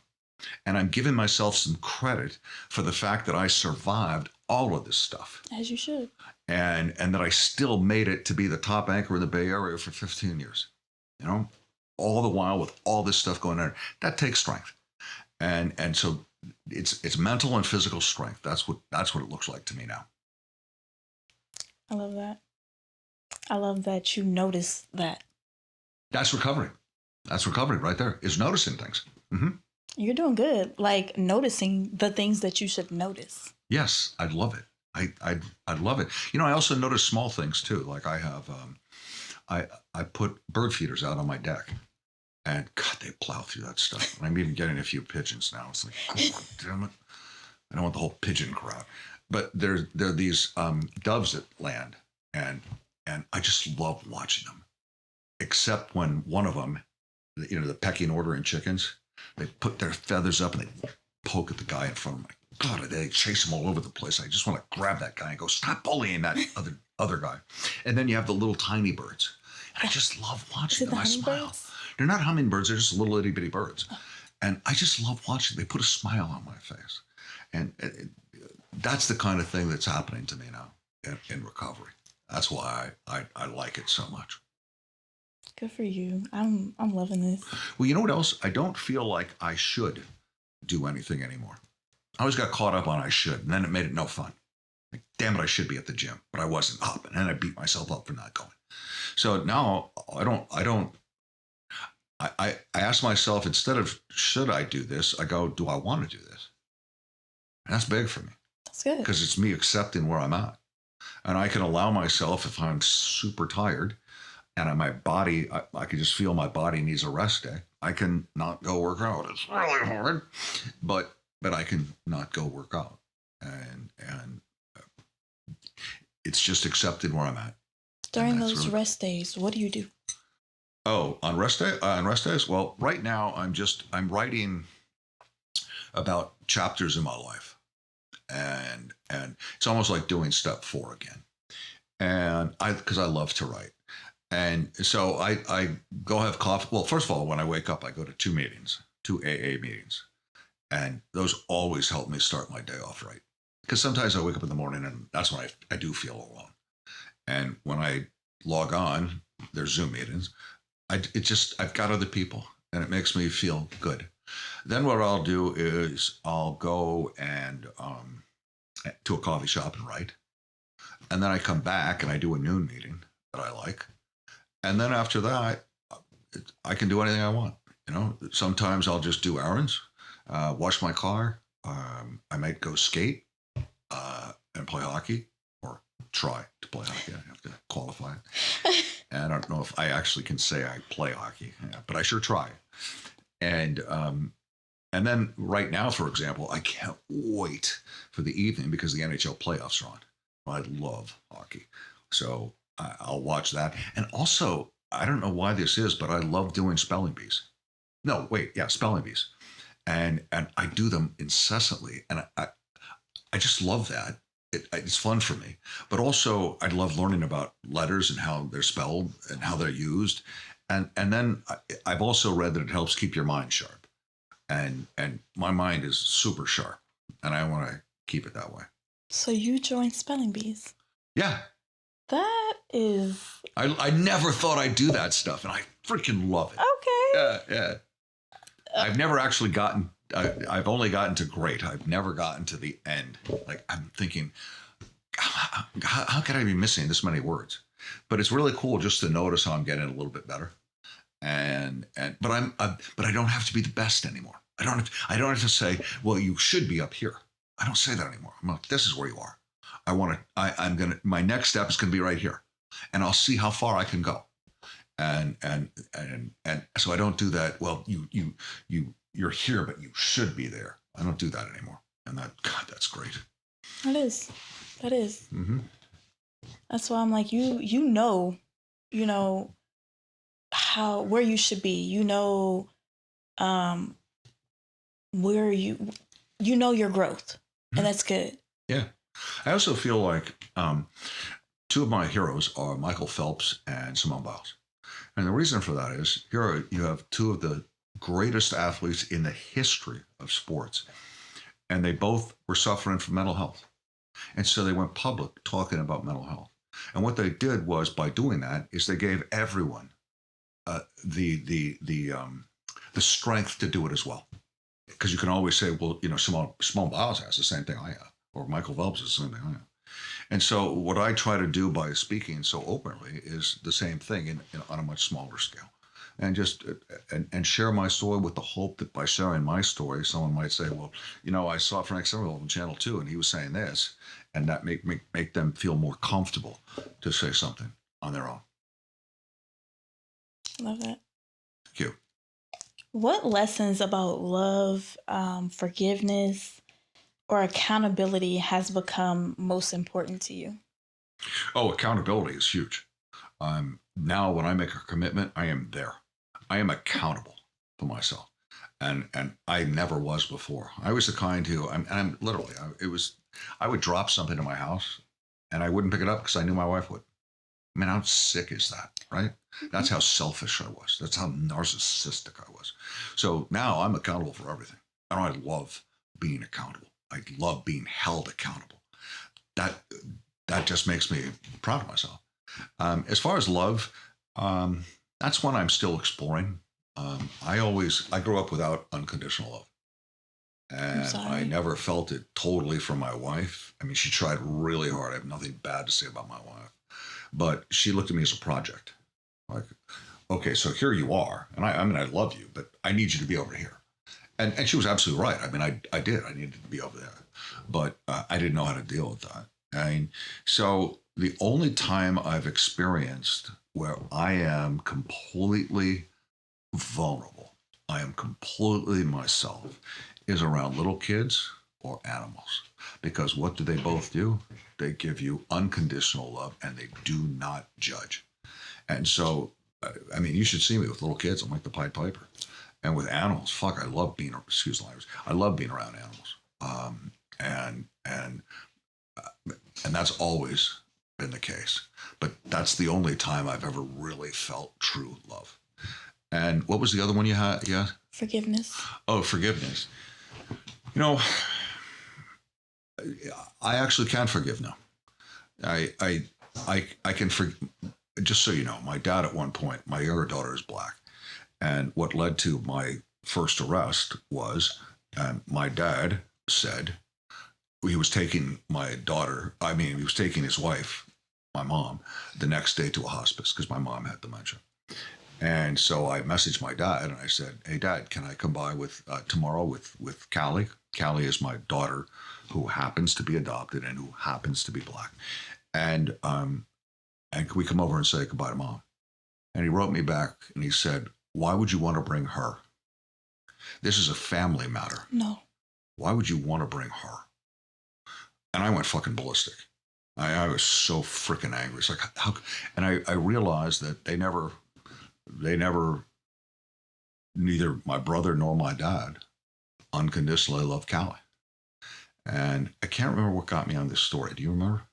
And I'm giving myself some credit for the fact that I survived all of this stuff. As you should. And that I still made it to be the top anchor in the Bay Area for 15 years. All the while with all this stuff going on. That takes strength. And so it's mental and physical strength. That's what it looks like to me now. I love that. I love that you notice that. That's recovery. That's recovery right there, is noticing things. Mm-hmm. You're doing good. Like noticing the things that you should notice. Yes, I'd love it. I'd love it. I also notice small things too. Like I have, I put bird feeders out on my deck, and God, they plow through that stuff. And I'm even getting a few pigeons now. It's like, oh, damn it! I don't want the whole pigeon crowd. But there are these doves that land, and I just love watching them. Except when one of them, the pecking order in chickens, they put their feathers up and they poke at the guy in front of them. God, they chase him all over the place. I just want to grab that guy and go, stop bullying that other guy. And then you have the little tiny birds. And I just love watching them. I smile. They're not hummingbirds. They're just little itty bitty birds. And I just love watching. They put a smile on my face. And that's the kind of thing that's happening to me now in recovery. That's why I like it so much. Good for you. I'm loving this. Well, you know what else? I don't feel like I should do anything anymore. I always got caught up on I should, and then it made it no fun. Like, damn it, I should be at the gym, but I wasn't up, and then I beat myself up for not going. So now I ask myself, instead of should I do this, I go, do I want to do this? And that's big for me. That's good. Because it's me accepting where I'm at. And I can allow myself, if I'm super tired and my body, I can just feel my body needs a rest day, I can not go work out. It's really hard, but I can not go work out. And it's just accepting where I'm at. During those rest days, what do you do? Oh, on rest days? Well, right now I'm writing about chapters in my life. And it's almost like doing step 4 again. And because I love to write. And so I go have coffee. Well, first of all, when I wake up, I go to two AA meetings. And those always help me start my day off right. Because sometimes I wake up in the morning and that's when I do feel alone. And when I log on, there's Zoom meetings. I've got other people and it makes me feel good. Then what I'll do is I'll go and to a coffee shop and write. And then I come back and I do a noon meeting that I like. And then after that, I can do anything I want. You know, sometimes I'll just do errands, wash my car. I might go skate and play hockey or try to play hockey. I have to qualify it. And I don't know if I actually can say I play hockey, but I sure try. And then right now, for example, I can't wait for the evening because the NHL playoffs are on. I love hockey. So I'll watch that. And also, I don't know why this is, but I love doing spelling bees. No, wait, yeah, spelling bees. And I do them incessantly. And I just love that. It's fun for me. But also, I love learning about letters and how they're spelled and how they're used. And then I've also read that it helps keep your mind sharp. And my mind is super sharp. And I want to keep it that way. So you joined spelling bees. Yeah. That is... I never thought I'd do that stuff, and I freaking love it. Okay. Yeah. I've never actually gotten, I've only gotten to great. I've never gotten to the end. Like, I'm thinking, how could I be missing this many words? But it's really cool just to notice how I'm getting a little bit better. But I don't have to be the best anymore. I don't have to say, well, you should be up here. I don't say that anymore. I'm like, this is where you are. My next step is going to be right here, and I'll see how far I can go. And so I don't do that. Well, you're here, but you should be there. I don't do that anymore. And that's great. That is. Mm-hmm. That's why I'm like, you know where you should be. You know, where you know your growth, and that's good. Yeah. I also feel like two of my heroes are Michael Phelps and Simone Biles. And the reason for that is here you have two of the greatest athletes in the history of sports. And they both were suffering from mental health. And so they went public talking about mental health. And what they did was, by doing that, is they gave everyone the strength to do it as well. Because you can always say, well, Simone Biles has the same thing I have, or Michael Phelps has the same thing I have. And so what I try to do by speaking so openly is the same thing on a much smaller scale. And just and share my story with the hope that by sharing my story, someone might say, well, I saw Frank Somerville on Channel 2 and he was saying this, and that make them feel more comfortable to say something on their own. Love that. Thank you. What lessons about love, forgiveness, or accountability has become most important to you? Oh, accountability is huge. Now when I make a commitment, I am there. I am accountable to myself. And I never was before. I was the kind who, I'm literally, I would drop something in my house and I wouldn't pick it up because I knew my wife would. I mean, how sick is that, right? That's how selfish I was. That's how narcissistic I was. So now I'm accountable for everything. And I love being accountable. I love being held accountable. That just makes me proud of myself. As far as love, that's one I'm still exploring. I grew up without unconditional love. And I never felt it totally from my wife. I mean, she tried really hard. I have nothing bad to say about my wife. But she looked at me as a project. Like, okay, so here you are. And I love you, but I need you to be over here. And she was absolutely right. I mean, I did. I needed to be over there. But I didn't know how to deal with that. So the only time I've experienced where I am completely vulnerable, I am completely myself, is around little kids or animals. Because what do they both do? They give you unconditional love and they do not judge. And so, I mean, you should see me with little kids. I'm like the Pied Piper. And with animals, I love being, excuse the language, I love being around animals. And that's always been the case. but that's the only time I've ever really felt true love. And what was the other one you had? Yeah. Forgiveness. Oh, forgiveness. You know, I actually can forgive now. I can forgive. Just so you know, my dad at one point, my younger daughter is black. And what led to my first arrest was my dad said he was taking he was taking his wife, my mom, the next day to a hospice because my mom had dementia. And so I messaged my dad and I said, "Hey, Dad, can I come by with tomorrow with Callie? Callie is my daughter who happens to be adopted and who happens to be black. And can we come over and say goodbye to Mom?" And he wrote me back and he said, "Why would you want to bring her? This is a family matter. No. Why would you want to bring her?" And I went fucking ballistic. I was so freaking angry. It's like, how? And I realized that they never, neither my brother nor my dad unconditionally loved Callie. And I can't remember what got me on this story. Do you remember?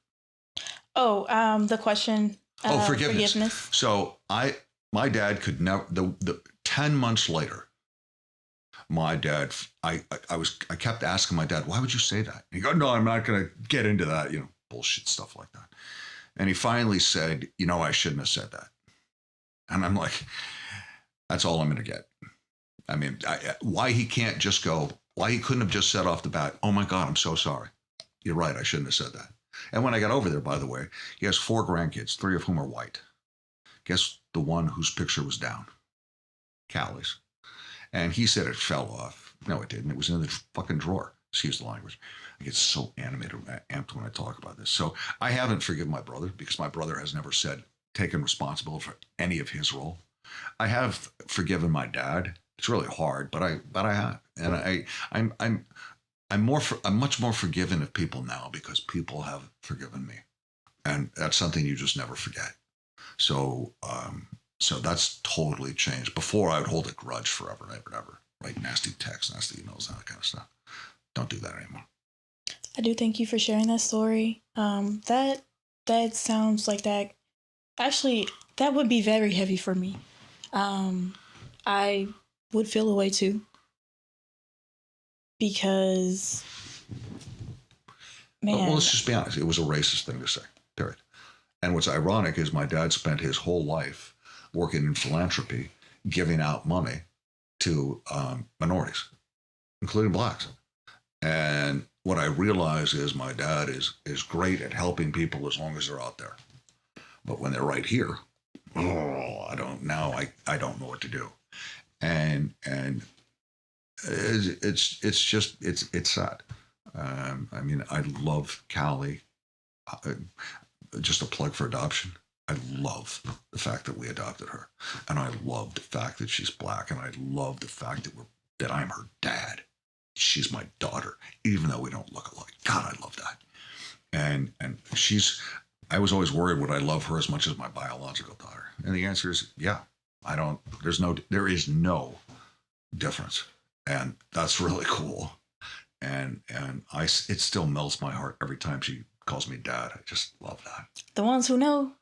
Oh, the question. Forgiveness. So my dad could never, the 10 months later, my dad, I kept asking my dad, "Why would you say that?" And he go, "No, I'm not going to get into that, bullshit stuff like that." And he finally said, "I shouldn't have said that." And I'm like, that's all I'm going to get. I mean, why he couldn't have just said off the bat, "Oh my God, I'm so sorry. You're right. I shouldn't have said that." And when I got over there, by the way, he has 4 grandkids, 3 of whom are white. Guess the one whose picture was down? Callie's. And he said it fell off. No, it didn't. It was in the fucking drawer. Excuse the language. I get so animated, amped when I talk about this. So I haven't forgiven my brother because my brother has never taken responsibility for any of his role. I have forgiven my dad. It's really hard, but I have, and I'm much more forgiving of people now because people have forgiven me, and that's something you just never forget. So that's totally changed. Before I would hold a grudge forever and ever and ever, write nasty texts, nasty emails, that kind of stuff. Don't do that anymore. I do thank you for sharing that story. That sounds like that. Actually, that would be very heavy for me. I would feel away too. Because, man. Well, let's just be honest. It was a racist thing to say, period. And what's ironic is my dad spent his whole life working in philanthropy, giving out money to minorities, including blacks. And what I realize is my dad is great at helping people as long as they're out there. But when they're right here, I don't know what to do. And it's sad. I mean, I love Callie. Just a plug for adoption. I love the fact that we adopted her, and I love the fact that she's black, and I love the fact that I'm her dad. She's my daughter, even though we don't look alike. God, I love that. And I was always worried, would I love her as much as my biological daughter? And the answer is, yeah. There is no difference. And that's really cool. And it still melts my heart every time she calls me dad. I just love that. The ones who know,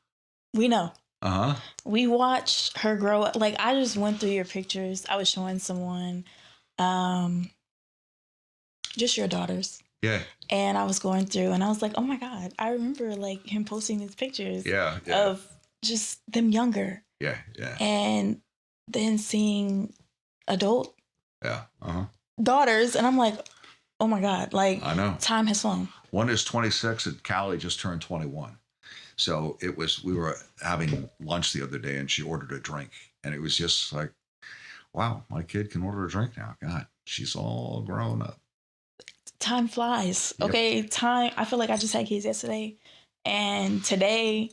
we know. Uh-huh. We watched her grow up. Like, I just went through your pictures. I was showing someone just your daughters. Yeah. And I was going through and I was like, oh my God, I remember like him posting these pictures of just them younger. Yeah. And then seeing adult daughters, and I'm like, oh my God, like, I know. Time has flown. One is 26 and Callie just turned 21. So we were having lunch the other day and she ordered a drink and it was just like, wow, my kid can order a drink now. God, she's all grown up. Time flies. Yep. Okay, I feel like I just had kids yesterday, and today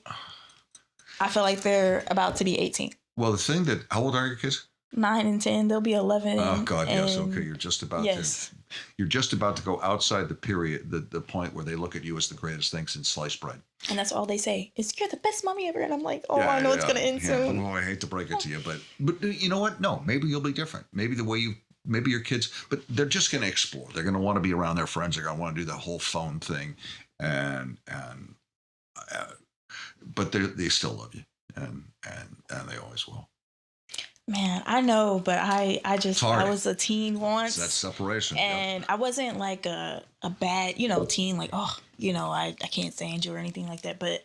I feel like they're about to be 18. Well, how old are your kids? 9 and 10. They'll be 11. Oh God, yes. Okay, you're just about to go outside the period, the point where they look at you as the greatest thing since sliced bread. And that's all they say is, "You're the best mommy ever." And I'm like, I know it's gonna end soon. Oh, I hate to break it to you, but you know what? No, maybe you'll be different. Maybe maybe your kids, but they're just going to explore. They're going to want to be around their friends. They're going to want to do the whole phone thing. And but they still love you, and they always will. Man, I know, but I Hard. was a teen once. It's that separation. And I wasn't like a bad, teen, like, oh, I can't stand you or anything like that. But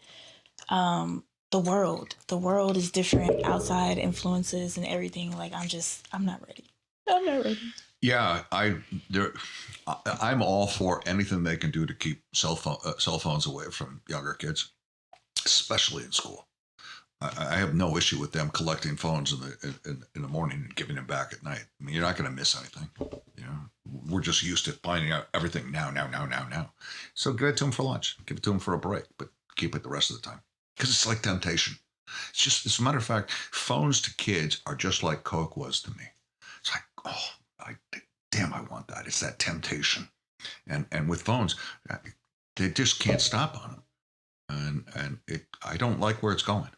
the world is different, outside influences and everything. Like, I'm not ready. I'm not ready. Yeah, I'm all for anything they can do to keep cell phones away from younger kids, especially in school. I have no issue with them collecting phones in the morning and giving them back at night. I mean, you're not going to miss anything. We're just used to finding out everything now. So give it to them for lunch. Give it to them for a break, but keep it the rest of the time because it's like temptation. As a matter of fact, phones to kids are just like Coke was to me. It's like, oh, damn, I want that. It's that temptation. And with phones, they just can't stop on them. And I don't like where it's going.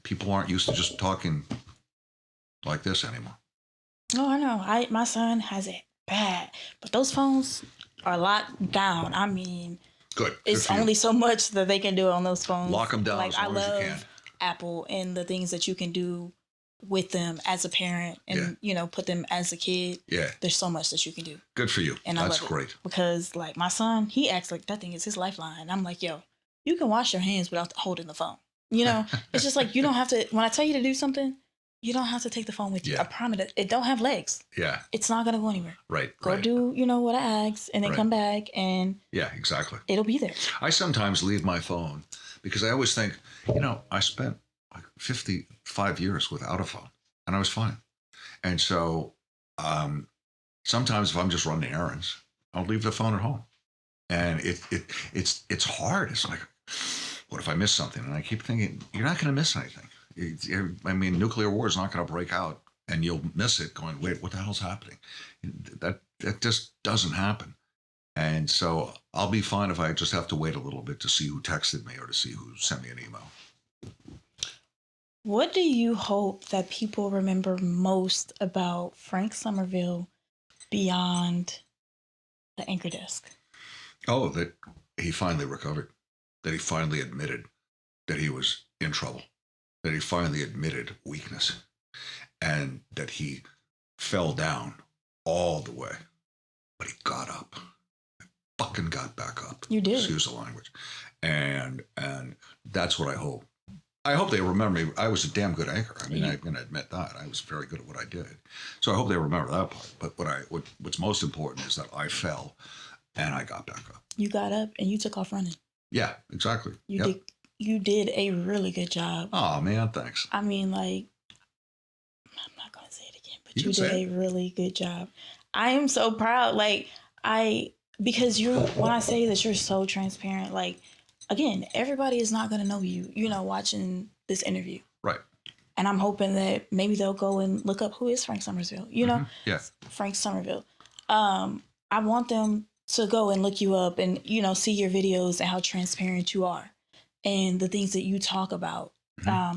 People aren't used to just talking like this anymore. Oh, I know. My son has it bad, but those phones are locked down. I mean, good. It's only so much that they can do on those phones. Lock them down like, as long as you can. Apple and the things that you can do with them as a parent and put them as a kid. Yeah, there's so much that you can do. Good for you. And that's great. Because like my son, he acts like that thing is his lifeline. I'm like, yo, you can wash your hands without holding the phone. It's just like you don't have to. When I tell you to do something, you don't have to take the phone with you. I promise it don't have legs. Yeah, it's not gonna go anywhere. Right. Go do what I ask, and then come back, and exactly. It'll be there. I sometimes leave my phone because I always think, I spent like 55 years without a phone, and I was fine. And so sometimes if I'm just running errands, I'll leave the phone at home, and it's hard. It's like, what if I miss something? And I keep thinking, you're not going to miss anything. I mean, nuclear war is not going to break out, and you'll miss it going, wait, what the hell's happening? That just doesn't happen. And so I'll be fine if I just have to wait a little bit to see who texted me or to see who sent me an email. What do you hope that people remember most about Frank Somerville beyond the anchor desk? Oh, that he finally recovered, that he finally admitted that he was in trouble, that he finally admitted weakness, and that he fell down all the way, but he got up. Fucking got back up. You did. Excuse the language. And that's what I hope. I hope they remember me. I was a damn good anchor. I mean, I'm going to admit that. I was very good at what I did. So I hope they remember that part. But what's most important is that I fell and I got back up. You got up and you took off running. Yeah, exactly. You did a really good job. Oh, man, thanks. I mean, like, I'm not going to say it again, but you did a really good job. I am so proud. Like, because when I say that you're so transparent, like, again, everybody is not going to know you, watching this interview. Right. And I'm hoping that maybe they'll go and look up who is Frank Somerville, Yeah. Frank Somerville. I want them to go and look you up and, see your videos and how transparent you are and the things that you talk about,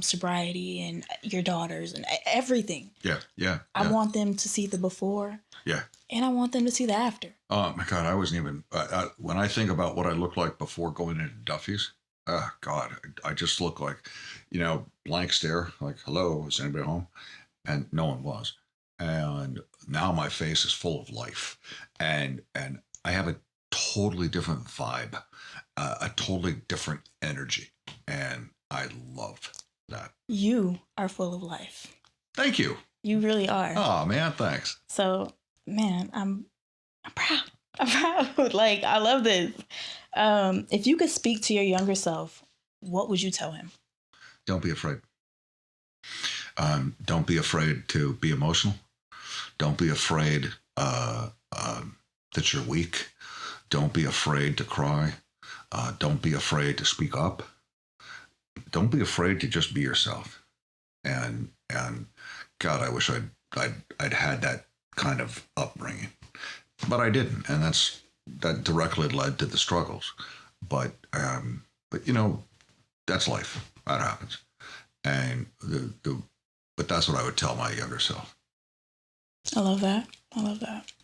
sobriety and your daughters and everything. Yeah. I want them to see the before. Yeah. And I want them to see the after. Oh, my God. I wasn't even, when I think about what I looked like before going into Duffy's, oh, God, I just look like, blank stare, like, hello, is anybody home? And no one was. And now my face is full of life. And I have a totally different vibe, a totally different energy. And I love that. You are full of life. Thank you. You really are. Oh, man, thanks. So, man, I'm proud. I'm proud. Like, I love this. If you could speak to your younger self, what would you tell him? Don't be afraid. Don't be afraid to be emotional. Don't be afraid that you're weak. Don't be afraid to cry. Don't be afraid to speak up. Don't be afraid to just be yourself. And God, I wish I'd had that kind of upbringing, but I didn't, and that directly led to the struggles. But that's life. That happens, and but that's what I would tell my younger self. I love that.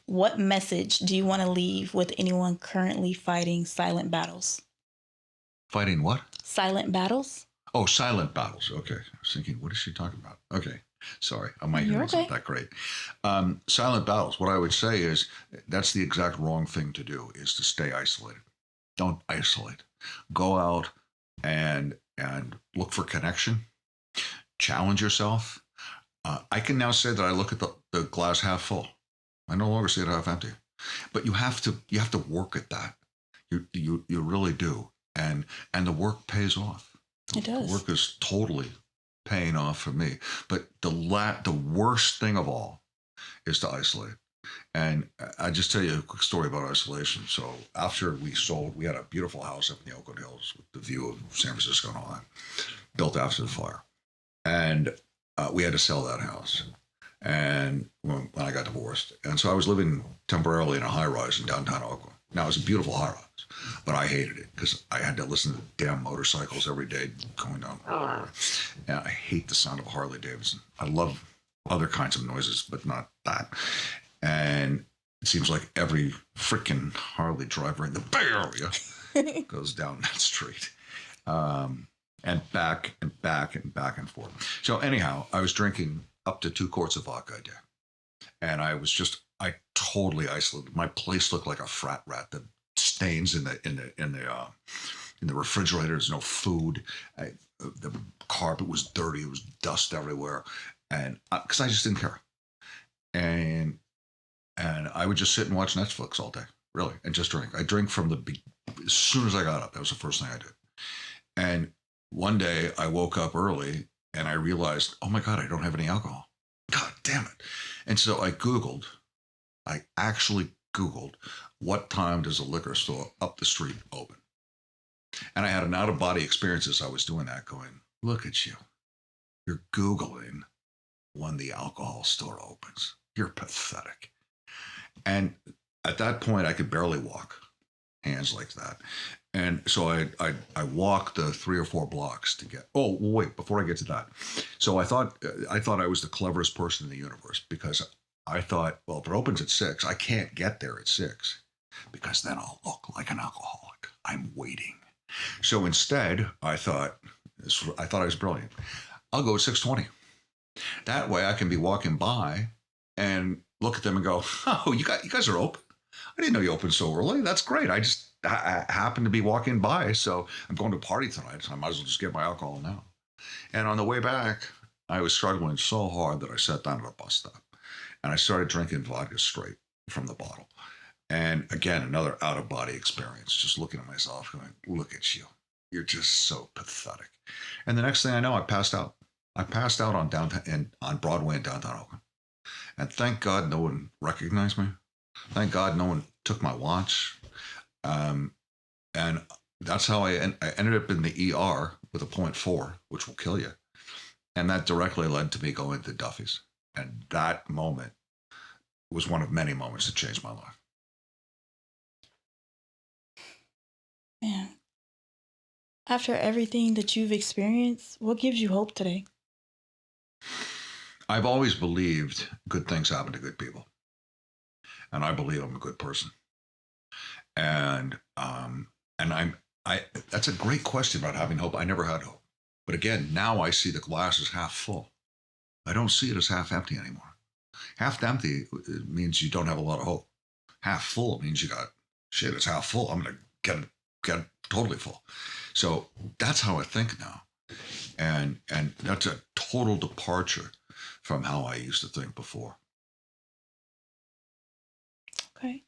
What message do you want to leave with anyone currently fighting silent battles? Fighting what? Silent battles. Oh, silent battles. Okay. I was thinking, what is she talking about? Okay. Sorry. My You're hearing's not okay. that great. Silent battles. What I would say is that's the exact wrong thing to do is to stay isolated. Don't isolate. Go out and look for connection. Challenge yourself. I can now say that I look at the glass half full. I no longer see it half empty. But you have to work at that. You really do. And the work pays off. It The does. work is totally paying off for me. But the worst thing of all is to isolate. And I just tell you a quick story about isolation. So after we sold, we had a beautiful house up in the Oakland Hills with the view of San Francisco and all that, built after the fire. And we had to sell that house. And when I got divorced, and so I was living temporarily in a high rise in downtown Oakland. Now it was a beautiful high rise, but I hated it because I had to listen to damn motorcycles every day going down. And I hate the sound of a Harley Davidson. I love other kinds of noises, but not that. And it seems like every freaking Harley driver in the Bay Area goes down that street. And back and back and back and forth. So anyhow, I was drinking up to 2 quarts of vodka a day, and I totally isolated. My place looked like a frat rat. The stains in the refrigerator. There's no food. The carpet was dirty. It was dust everywhere, and because I just didn't care, and I would just sit and watch Netflix all day, really, and just drink. I drink as soon as I got up. That was the first thing I did, and one day I woke up early and I realized, oh my God, I don't have any alcohol. God damn it. And so I actually Googled, what time does a liquor store up the street open? And I had an out of body experience as I was doing that, going, look at you. You're Googling when the alcohol store opens. You're pathetic. And at that point, I could barely walk, hands like that. And so I walked the 3 or 4 blocks to get. Oh wait, before I get to that, so I thought I was the cleverest person in the universe because I thought, well, if it opens at 6, I can't get there at 6 because then I'll look like an alcoholic. I'm waiting. So instead, I thought I was brilliant. I'll go at 6:20. That way, I can be walking by and look at them and go, "Oh, you guys are open. I didn't know you opened so early. That's great. I happened to be walking by, so I'm going to a party tonight, so I might as well just get my alcohol now." And on the way back, I was struggling so hard that I sat down at a bus stop and I started drinking vodka straight from the bottle. And again, another out of body experience, just looking at myself going, look at you. You're just so pathetic. And the next thing I know, I passed out. I passed out on downtown and on Broadway in downtown Oakland. And thank God no one recognized me. Thank God no one took my watch. Um, and that's how I ended up in the ER with a .4, which will kill you. And that directly led to me going to Duffy's. And that moment was one of many moments that changed my life. Man, after everything that you've experienced, what gives you hope today? I've always believed good things happen to good people. And I believe I'm a good person. And I that's a great question about having hope. I never had hope. But again, now I see the glass as half full. I don't see it as half empty anymore. Half empty means you don't have a lot of hope. Half full means you got shit, it's half full. I'm gonna get it totally full. So that's how I think now. And that's a total departure from how I used to think before. Okay.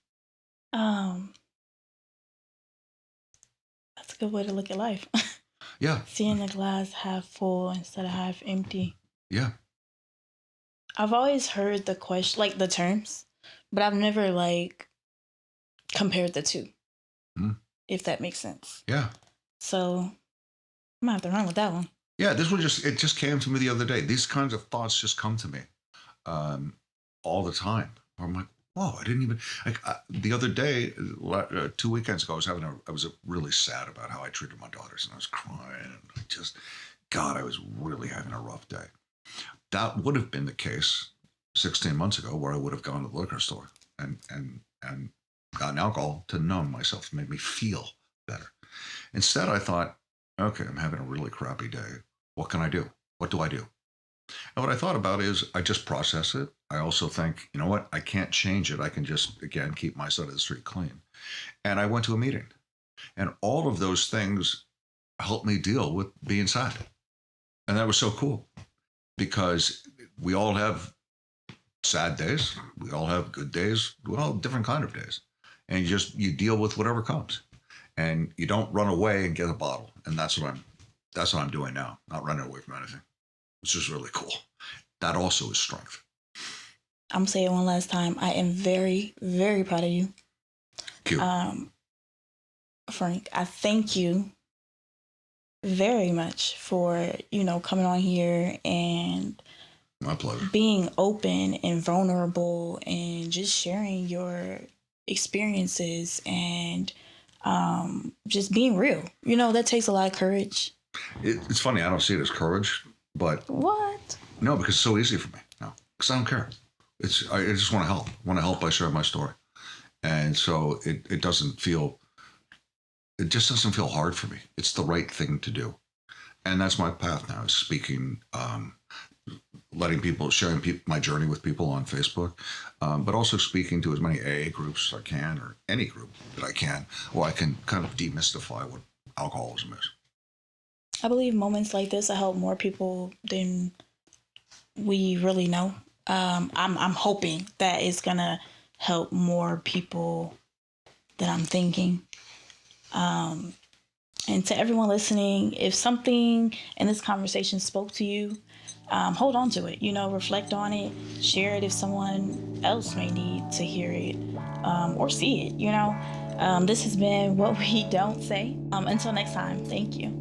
That's a good way to look at life. Yeah. Seeing the glass half full instead of half empty. Yeah. I've always heard the question, like the terms, but I've never like compared the two, Mm. if that makes sense. Yeah. So I'm gonna have to run with that one. Yeah, it just came to me the other day. These kinds of thoughts just come to me um, all the time. I'm like, whoa, I didn't even the other day, 2 weekends ago, I was really sad about how I treated my daughters, and I was crying, and God, I was really having a rough day. That would have been the case 16 months ago, where I would have gone to the liquor store and gotten alcohol to numb myself, to make me feel better. Instead, I thought, Okay, I'm having a really crappy day. What can I do? What do I do? And what I thought about is I just process it. I also think, you know what? I can't change it. I can just, again, keep my side of the street clean. And I went to a meeting, and all of those things helped me deal with being sad. And that was so cool because we all have sad days. We all have good days. We all have different kind of days. And you deal with whatever comes. And you don't run away and get a bottle. And that's what I'm doing now. Not running away from anything. Which is really cool. That also is strength. I'm gonna say it one last time. I am very, very proud of you. Cute. Frank, I thank you very much for, coming on here and My pleasure. being open and vulnerable and just sharing your experiences and just being real. That takes a lot of courage. It's funny. I don't see it as courage, but What? no, because it's so easy for me. No, because I don't care. I just want to help. I want to help by sharing my story, and so it doesn't feel. It just doesn't feel hard for me. It's the right thing to do, and that's my path now. Is speaking, letting people, sharing my journey with people on Facebook, but also speaking to as many AA groups as I can, or any group that I can, where I can kind of demystify what alcoholism is. I believe moments like this will help more people than we really know. I'm hoping that it's gonna help more people than I'm thinking. And to everyone listening, if something in this conversation spoke to you, hold on to it. Reflect on it, share it if someone else may need to hear it or see it. This has been What We Don't Say. Until next time, thank you.